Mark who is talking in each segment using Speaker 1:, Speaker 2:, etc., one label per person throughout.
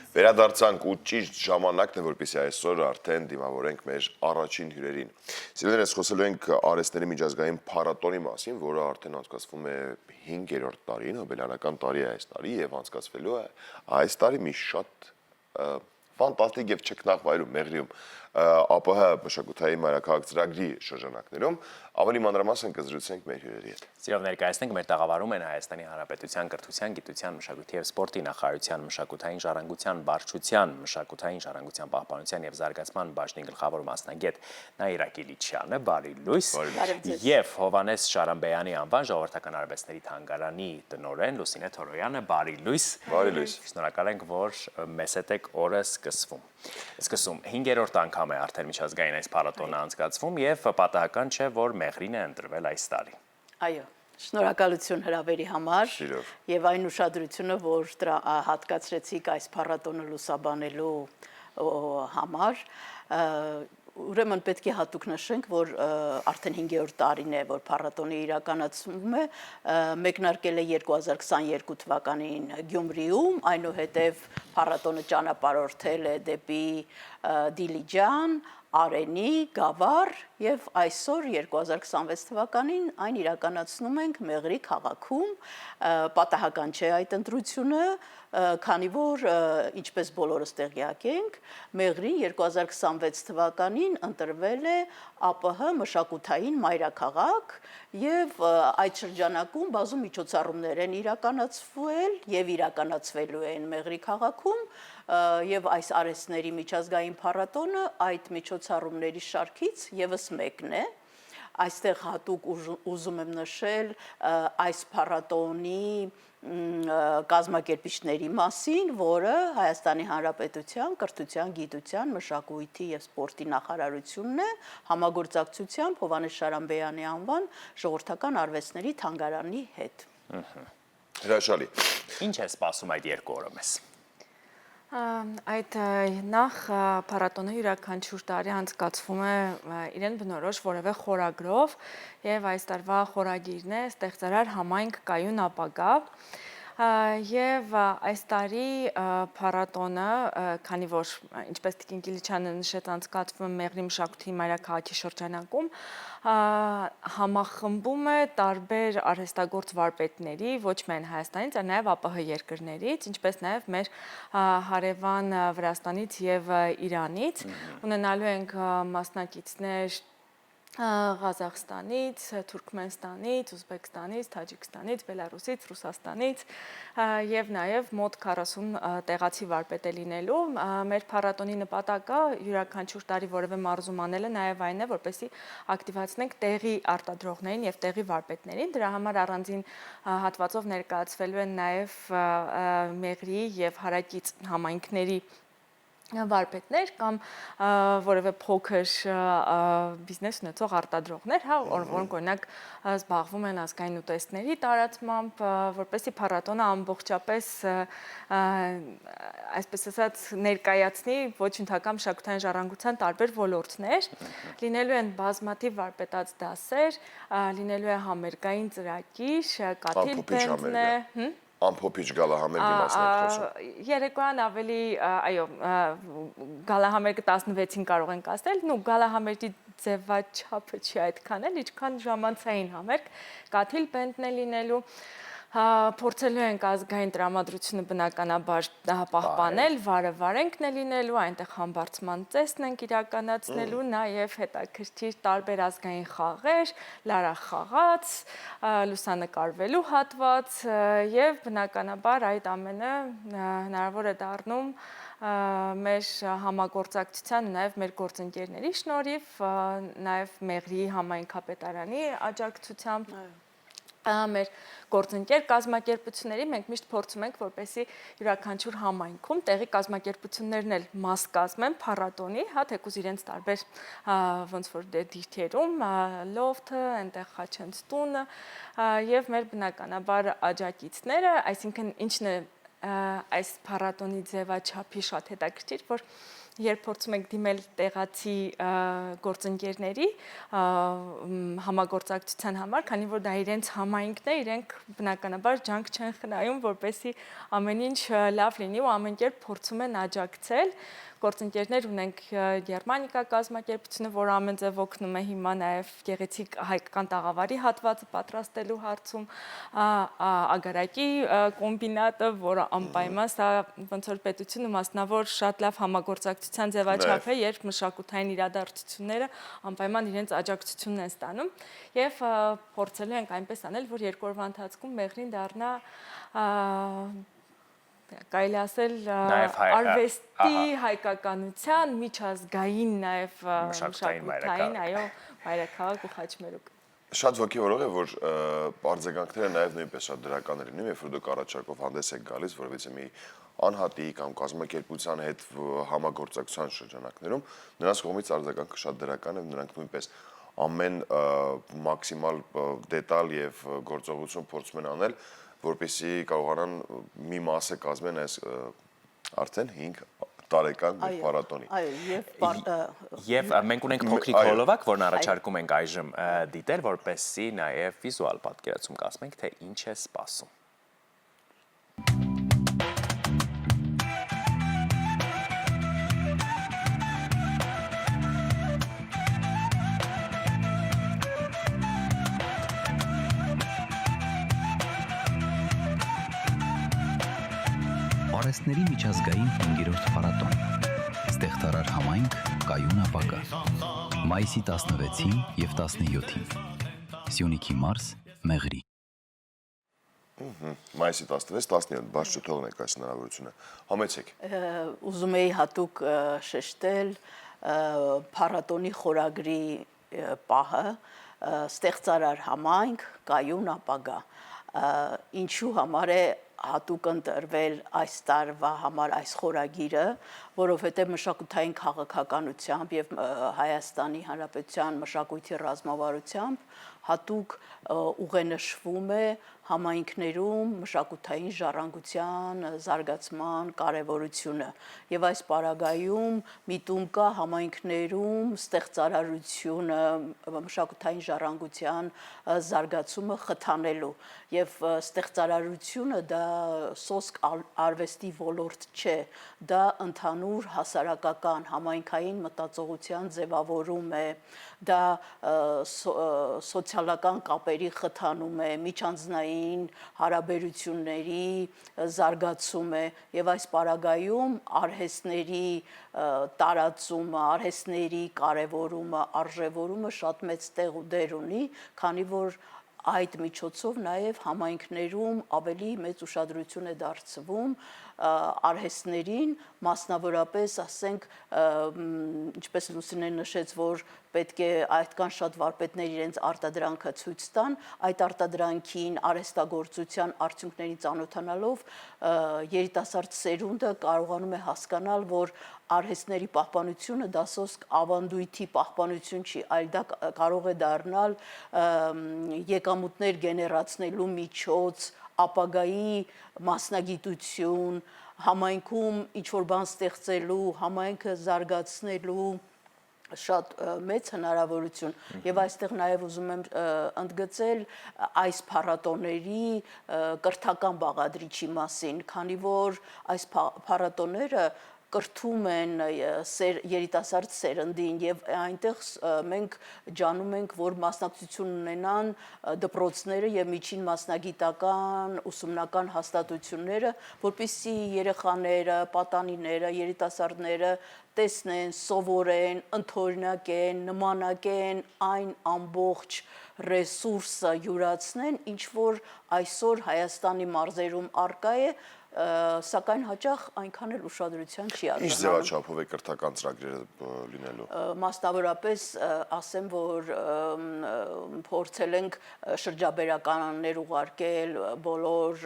Speaker 1: Վերադարձանք ու ճիշտ ժամանակն է, որպեսզի այսօր արդեն դիմավորենք մեր առաջին հյուրերին։ Սիրելիներս, խոսելու ենք արհեստների միջազգային փառատոնի մասին, որը արդեն անցկացվում է 5-րդ տարին, հոբելյանական տարի է այս տարի եւ անցկացվելու է այս տարի մի շատ ֆանտաստիկ եւ չքնաղ վայրում Մեղրիում ԱՊՀ մշակութային մայրաքաղաք ծրագրի շրջանակներում ավելի մանրամասն կզրուցենք մեր հյուրերի հետ։
Speaker 2: Սիրով ներկայացնենք մեր տաղավարում են Հայաստանի Հանրապետության կրթության, գիտության, մշակույթի եւ սպորտի նախարարության մշակութային ժառանգության վարչության մշակութային ժառանգության պահպանության եւ զարգացման բաժնի գլխավոր մասնագետ Նաիրա Կիլիչյանը, բարի լույս, եւ Հովհաննես Շարամբեյանի անվան ժողովրդական արվեստների թանգարանի տնօրեն Լուսինե Թորոյանը, բարի լույս։
Speaker 1: Բարի լույս։
Speaker 2: Շնորհակալ ենք, որ մեզ հետ եք օրը սկսում։ 5-րդ անգամ է արդեն միջազգային այս փառատոնը անցկացվում եւ պատահական չէ, որ Մեղրին է ընտրվել այս տարի։
Speaker 3: Այո, շնորհակալություն հրավերի համար
Speaker 1: Սիրով։
Speaker 3: եւ այն ուշադրությունը, որ հատկացրեցիք այս փառատոնը լուսաբանելու համար, ուրեմն պետք է հատուկ նշենք, որ արդեն 5-րդ տարին է, որ փառատոնը իրականացվում է, մեկնարկել է 2022 թվականին Գյումրիում, այնուհետև փառատոնը ճանապարհորդել է դեպի Դիլիջան, Արենի, Գավառ եւ այսօր 2026 թվականին այն իրականացնում ենք Մեղրի քաղաքում, պատահական չէ այդ ընտրությունը, քանի որ ինչպես բոլորս տեղյակ ենք, Մեղրին 2026 թվականին ընտրվել է ԱՊՀ մշակութային մայրաքաղաք եւ այդ շրջանակում բազում միջոցառումներ են իրականացվել եւ իրականացվելու են Մեղրի քաղաքում եւ այս արհեստների միջազգային փառատոնը այդ միջոցառումների շարքից եւս մեկն է։ Այստեղ հատուկ ուզում եմ նշել այս փառատոնի կազմակերպիչների մասին, որը Հայաստանի Հանրապետության կրթության, գիտության, մշակույթի եւ սպորտի նախարարությունն է, համագործակցությամբ Հովհաննես Շարամբեյանի անվան ժողովրդական արվեստների թանգարանի հետ։
Speaker 1: Հրաշալի։
Speaker 2: Ինչ է սպասում այդ երկու օրը մեզ։
Speaker 4: Այդ նախ փառատոնը յուրաքանչյուր տարի անցկացվում է իրեն բնորոշ որևէ խորագրով եւ այս տարվա խորագիրն է ստեղծարար համայնք կայուն ապագա եւ այս տարի փառատոնը, քանի որ ինչպես Տիկին Կիլիչյանը նշեց, անցկացվում է Մեղրի մշակույթի մայրաքաղաքի շրջանակում, համախմբում է տարբեր արհեստագործ վարպետների, ոչ միայն Հայաստանից, այլ նաեւ ԱՊՀ երկրներից, ինչպես նաեւ մեր հարևան Վրաստանից եւ Իրանից, ունենալու ենք մասնակիցներ Ղազախստանից, Թուրքմենստանից, Ուզբեկստանից, Թաջիկստանից, Բելարուսից, Ռուսաստանից եւ նաեւ մոտ 40 տեղացի վարպետ է լինելու։ Մեր փառատոնի նպատակը յուրաքանչյուր տարի որևէ մարզում անելը նաեւ այն է, որպեսզի ակտիվացնենք տեղի արտադրողներին եւ տեղի վարպետներին։ Դրա համար առանձին հատվածով ներկայացվելու են նաեւ Մեղրի եւ հարակից համայնքների վարպետներ կամ որևէ փոքր բիզնես ունեցող արտադրողներ, որոնք օրինակ զբաղվում են ազգային ուտեստների տարածմամբ, որպեսզի փառատոնը ամբողջապես այսպես ասած ներկայացնի ոչ ընդհանրական մշակութային ժառանգության տարբեր ոլորտներ, լինելու են բազմաթիվ վարպետաց դասեր, լինելու է համերգային ծրագիր, կաթիլ բենդն է,
Speaker 1: Ամփոփիչ գալահամերգի մասին եք խոսում։
Speaker 4: Երեկոյան ավելի, այո, գալահամերգը 16-ին կարող ենք ասել, ու գալահամերգի ձևաչափը չի այդքան էլ, ինչքան ժամանցային համերգ, կաթիլ բենդն է լինելու, փորձելու ենք ազգային տրամադրությունը բնականաբար պահպանել, վարենքն է լինելու, այնտեղ համբարձման ծեսն ենք իրականացնելու, նաև հետաքրքիր տարբեր ազգային խաղեր, լարախաղաց, լուսանկարվելու հատված եւ բնականաբար այդ ամենը հնարավոր է դառնում մեր համագործակցության, նաև մեր գործընկերների շնորհիվ, նաև Մեղրի համայնքապետարանի աջակցությամբ մեր գործընկեր կազմակերպությունների մենք միշտ փորձում ենք, որպեսզի յուրաքանչյուր համայնքում տեղի կազմակերպություններն էլ մաս կազմեն փառատոնի, թեկուզ իրենց տարբեր ոնց որ դիրքերում, լոֆթը, այնտեղ խաչենց տունը եւ մեր բնականաբար աջակիցները, այսինքն ինչն է այս փառատոնի ձևաչափի շատ հետաքրքիր, որ երբ փորձում եք դիմել տեղացի գործընկերների համագործակցության համար, քանի որ դա իրենց համայնքն է, իրենք բնականաբար ջանք չեն խնայում, որպեսզի ամեն ինչ լավ լինի ու ամեն կերպ փորձում են աջակցել։ Գործընկերներ ունենք Գերմանիկա կազմակերպությունը, որ ամեն ձև օգնում է հիմա նաև գեղեցիկ հայկական տաղավարի հատվածը պատրաստելու հարցում, ագարակի կոմբինատը, որը անպայման սա ոնց որ պետությունը մասնավոր շատ լավ համագործակցության ձևաչափ է, երբ մշակութային իրադարձությունները անպայման իրենց աջակցությունն են ստանում եւ փորձելու ենք այնպես անել, որ 2 օրվա ընթացքում Մեղրին դառնա կարելի ասել արվեստի, հայկականության, միջազգային նաև մշակութային, այո, մայրաքաղաք ու խաչմերուկ։
Speaker 1: Շատ ոգևորող է, որ արձագանքները նաև նույնպես շատ դրական են լինում, երբ որ դուք առաջարկով հանդես եք գալիս, որովհետեւ մի անհատի կամ կազմակերպության հետ համագործակցության շրջանակներում նրանց կողմից արձագանքը շատ դրական է, նրանք նույնպես ամեն մաքսիմալ դետալ եւ գործողություն փորձում են անել, որպեսզի կարողանան մի մասը կազմեն այս արդեն 5 տարեկան մեր փառատոնի։
Speaker 2: Եվ մենք ունենք փոքրիկ հոլովակ, որն առաջարկում ենք այժմ դիտել, որպեսզի նաև վիզուալ պատկերացում կազմենք, թե ինչ է սպասում։
Speaker 5: Արհեստների միջազգային 5-րդ փառատոն։ Ստեղծարար համայնք կայուն ապագա։ Մայիսի 16-ին եւ 17-ին։ Սյունիքի մարզ, Մեղրի։
Speaker 1: Մայիսի 16-17 բաց չթողնեք այս հնարավորությունը։ Համեցեք։
Speaker 3: Ուզում էի հատուկ շեշտել փառատոնի խորագրի պահը, ստեղծարար համայնք կայուն ապագա։ Ինչու համար է հատուկ ընտրվել այս տարվա համար այս խորագիրը, որովհետև մշակութային քաղաքականությամբ եւ Հայաստանի Հանրապետության մշակույթի ռազմավարությամբ հատուկ ուղենշվում է համայնքներում մշակութային ժառանգության զարգացման կարևորությունը եւ այս պարագայում միտում կա համայնքներում ստեղծարարությունը մշակութային ժառանգության զարգացումը խթանելու եւ ստեղծարարությունը դա սոսկ արվեստի ոլորտ չէ, դա ընդհանուր հասարակական համայնքային մտածողության ձևավորում է, դա սոցիալական կապերի խթանում է, միջանձնային հարաբերությունների զարգացում է եւ այս պարագայում արհեստների տարածումը, արհեստների կարևորումը, արժևորումը շատ մեծ տեղ ու դեր ունի, քանի որ այդ միջոցով նաև համայնքներում ավելի մեծ ուշադրություն է դարձվում արհեստներին, մասնավորապես, ասենք, ինչպես Լուսինեն նշեց, որ պետք է այդքան շատ վարպետներ իրենց արտադրանքը ցույց տան, այդ արտադրանքին, արհեստագործության արդյունքներին ծանոթանալով երիտասարդ սերունդը կարողանում է հասկանալ, որ արհեստների պահպանությունը դա սոսկ ավանդույթի պահպանություն չի, այլ դա կարող է դառնալ եկամուտներ գեներացնելու միջոց, ապագայի մասնագիտություն, համայնքում ինչ-որ բան ստեղծելու, համայնքը զարգացնելու շատ մեծ հնարավորություն եւ այստեղ նաեւ ուզում եմ ընդգծել այս փառատոների կրթական բաղադրիչի մասին, քանի որ այս փառատոները կրթում են երիտասարդ սերնդին եւ այնտեղ մենք ջանում ենք, որ մասնակցություն ունենան դպրոցները եւ միջին մասնագիտական ուսումնական հաստատությունները, որպեսզի երեխաները, պատանիները, երիտասարդները տեսնեն, սովորեն, ընդօրինակեն, նմանակեն այն ամբողջ ռեսուրսը յուրացնեն, ինչ որ այսօր Հայաստանի մարզերում արկա է, սակայն հաճախ այնքան էլ ուշադրության չի արժանանում։
Speaker 1: Ինչ ձևաչափով է կրթական ծրագրերը լինելու։
Speaker 3: Մասնավորապես ասեմ, որ փորձել ենք շրջաբերականներ ուղարկել բոլոր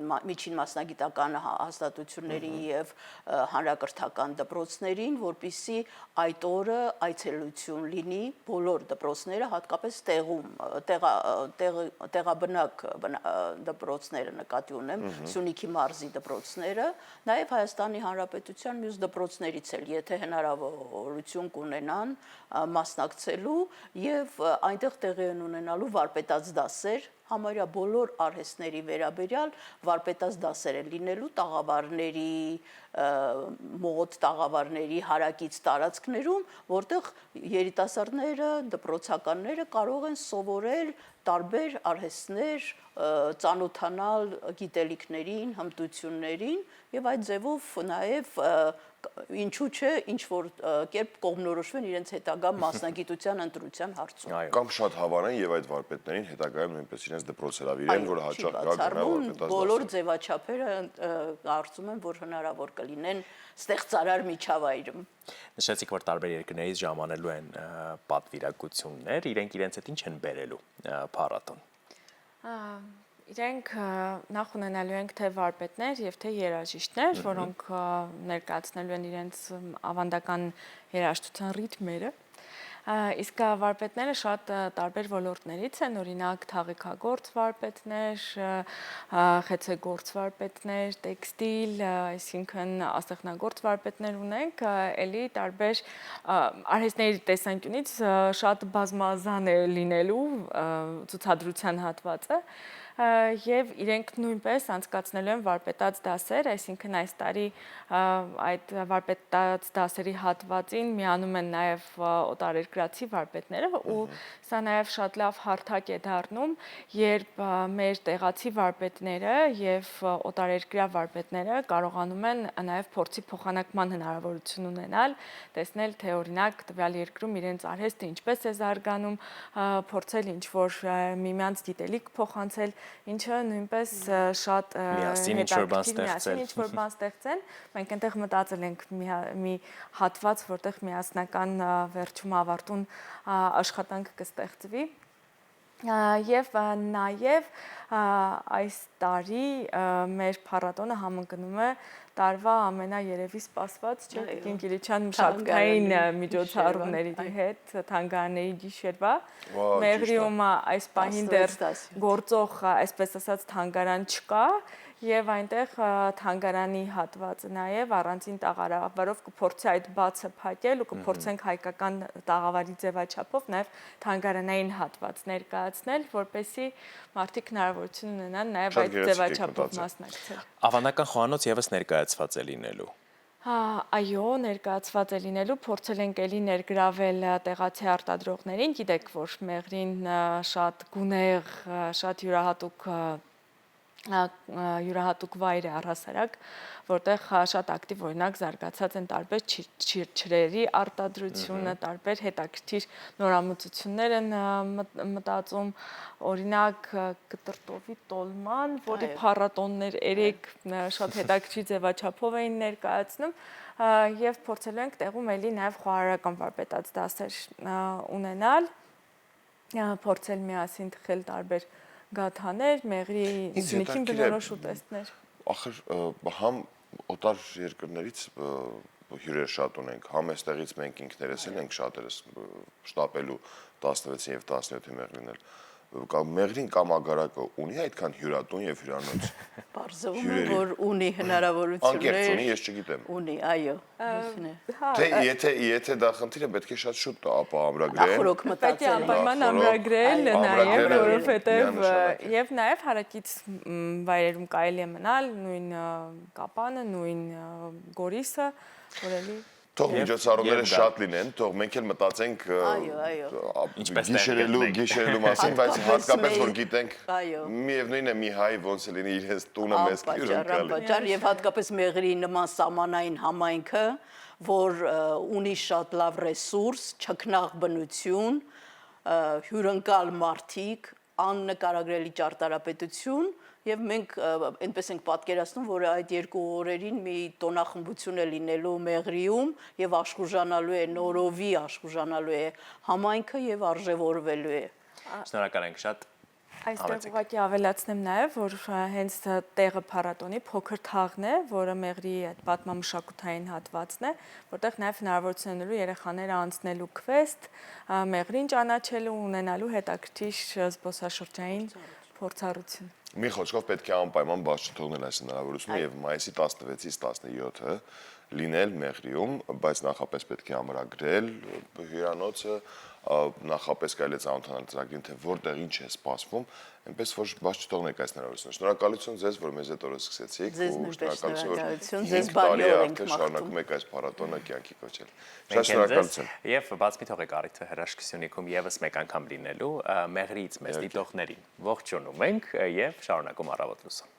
Speaker 3: միջին մասնագիտական հաստատությունների եւ հանրակրթական դպրոցներին, որպեսզի այդ օրը այցելություն լինի բոլոր դպրոցները, հատկապես տեղում տեղաբնակ դպրոցները նկատի ունեմ, Սյունիքի մարզի դպրոցները, նաև Հայաստանի Հանրապետության մյուս դպրոցներից էլ, եթե հնարավորություն կունենան մասնակցելու եւ այնտեղ տեղի ունենալու վարպետաց դասեր, համարյա բոլոր արհեստների վերաբերյալ վարպետաց դասեր են լինելու տաղավարների մոտ, տաղավարների հարակից տարածքներում, որտեղ երիտասարդները, դպրոցականները կարող են սովորել տարբեր արհեստներ, ծանոթանալ գիտելիքներին, հմտություններին եւ այդ ձևով նաեւ ինչու՞ չէ ինչ որ կերպ կողմնորոշվեն իրենց հետագա մասնագիտության ընտրության հարցում։
Speaker 1: Կամ շատ հավանեն եւ այդ վարպետներին հետագայում նույնպես իրենց դպրոց հրավիրեն, որը հաճախ գա վարպետաց
Speaker 3: բոլոր ձևաչափերը կարծում եմ, որ հնարավոր կլինեն ստեղծարար միջավայրում։
Speaker 2: Նշեցիք, որ տարբեր երկրներից ժամանելու են պատվիրակություններ, իրենք իրենց հետ ինչ են բերելու փառատոն։
Speaker 4: Իրենք նախ ունենալու ենք թե վարպետներ եւ թե երաժիշտներ, որոնք ներկայացնելու են իրենց ավանդական երաժշտության ռիթմերը։ Իսկ վարպետները շատ տարբեր ոլորտներից են, օրինակ թաղիքագործ վարպետներ, խեցեգործ վարպետներ, տեքստիլ, այսինքն աստեղնագործ վարպետներ ունենք, էլի տարբեր արհեստների տեսանկյունից շատ բազմազան է լինելու ցուցադրության հատվածը։ Եվ իրենք նույնպես անցկացնելու են վարպետաց դասեր, այսինքն այս տարի այդ վարպետաց դասերի հատվածին միանում են նաև օտարերկրացի վարպետները ու սա նաև շատ լավ հարթակ է դառնում, երբ մեր տեղացի վարպետները եւ օտարերկրյա վարպետները կարողանում են նաև փորձի փոխանակման հնարավորություն ունենալ, տեսնել թե օրինակ տվյալ երկրում իրենց արհեստը ինչպես է զարգանում, փորձել ինչ որ միմյանց գիտելիք փոխանցել, ինչը նույնպես շատ
Speaker 2: միասին
Speaker 4: ինչ որ բան ստեղծեն։ Մենք այնտեղ մտածել ենք մի հատված, որտեղ միասնական վերջում ավարտուն աշխատանք կստեղծվի։ Եվ նաև այս տարի մեր փառատոնը համընկնում է տարվա ամենաերևի սպասված Տիկին Կիրիչյան մշակութային միջոցառումների հետ թանգարանների գիշերվա։ Մեղրիում այս պահին դեռ գործող, այսպես ասած, թանգարան չկա եւ այնտեղ թանգարանի հատվածը նաեւ առանցին տաղավարով կփորձի այդ բացը փակել ու կփորձենք հայկական տաղավարի ձևաչափով նաեւ թանգարանային հատված ներկայացնել, որպեսզի մարդիկ հնարավորություն ունենան նաեւ այդ ձևաչափով մասնակցել։
Speaker 2: Ավանդական խոհանոց եւս ներկայացված է լինելու։
Speaker 4: Այո, ներկայացված է լինելու, փորձել ենք էլի ներգրավել տեղացի արտադրողներին, գիտեք, որ Մեղրին շատ գունեղ, շատ յուրահատուկ վայր է առհասարակ, որտեղ շատ ակտիվ օրինակ զարգացած են տարբեր չրերի արտադրությունը, տարբեր հետաքրքիր նորամուծություններ են մտածում, օրինակ կտրտովի տոլման, որի փառատոններ 3 շատ հետաքրքիր ձևաչափով էին ներկայացնում եւ փորձելու ենք տեղում էլի նաեւ խոհարարական վարպետաց դասեր ունենալ, փորձել միասին թխել տարբեր գաթաներ, Մեղրի սնիքին բնորոշ ուտեստներ։
Speaker 1: Ախր համ օտար երկրներից հյուրեր շատ ունենք, համ այստեղից մենք ինքներս ենք շատերս շտապելու 16 եւ 17-ի Մեղրինել։ Մեղրին կամ ագարակը ունի այդքան հյուրատուն եւ հյուրանոց։
Speaker 3: Պարզվում է, որ ունի հնարավորություններ։
Speaker 1: Անկեղծ ունի, ես չգիտեմ։
Speaker 3: Ունի, այո։
Speaker 1: Թե եթե դա խնդիրը պետք է շատ շուտ ապա ամրագրեն։
Speaker 3: Ախորոք
Speaker 4: Պետք է անպայման ամրագրել նաև, որովհետև եւ նաև հարակից վայրերում կարելի է մնալ, նույն Կապանը, նույն Գորիսը, որ էլի
Speaker 1: Թող միջոցառումները շատ լինեն, թող մենք էլ մտածենք գիշերելու մասին, բայց հատկապես որ գիտենք, միևնույն է մի հայ ոնց է լինի իրենց տունը մեզ
Speaker 3: Անպատճառ եւ հատկապես Մեղրի նման սահմանային համայնքը, որ ունի շատ լավ ռեսուրս, չքնաղ բնություն, հյուրընկալ մարդիկ, աննկարագրելի ճարտարապետություն եւ մենք այնպես ենք պատկերացնում, որ այդ 2 օրերին մի տոնախմբություն է լինելու Մեղրիում եւ աշխուժանալու է նորովի աշխուժանալու է համայնքը եւ արժեվորվելու է։
Speaker 2: Շնորհակալ ենք շատ։
Speaker 4: Այստեղ ուղղակի ավելացնեմ նաև, որ հենց տեղը փառատոնի փոքր թաղն է, որը Մեղրի այդ պատմամշակութային հատվածն է, որտեղ նաև հնարավորություն ունելու երեխաները անցնելու քվեստ, Մեղրին ճանաչելու, ունենալու հետաքրքիր զբոսաշրջային փորձառություն։
Speaker 1: Մի խոսքով պետք է անպայման բաց չթողնել այս հնարավորությունը եւ մայիսի 16-ից 17-ը լինել Մեղրիում, բայց նախապես պետք է ամրագրել հյուրանոցը, նախապես կարելի է ծանոթանալ ծրագրին, թե որտեղ ինչ է սպասվում, այնպես որ բաց չթողնեք այս հնարավորությունը։ Շնորհակալություն ձեզ, որ մեզ այդ օրը սկսեցիք
Speaker 3: Ձեզ նույնպես
Speaker 1: շնորհակալություն, որ
Speaker 3: ձեզ բարի օր ենք
Speaker 1: արդեն
Speaker 3: մաղթում։
Speaker 1: շարունակում եք այս փառատոնը կյանքի կոչել։ Շատ
Speaker 2: Մենք
Speaker 1: շնորհակալություն։
Speaker 2: Եվ բաց մի թողեք առիթը հրաշք Սյունիքում եւս մեկ անգամ լինելու Մեղրիից մեզ դիտողներին ողջունում ենք եւ շարունակում առավոտ լուսը։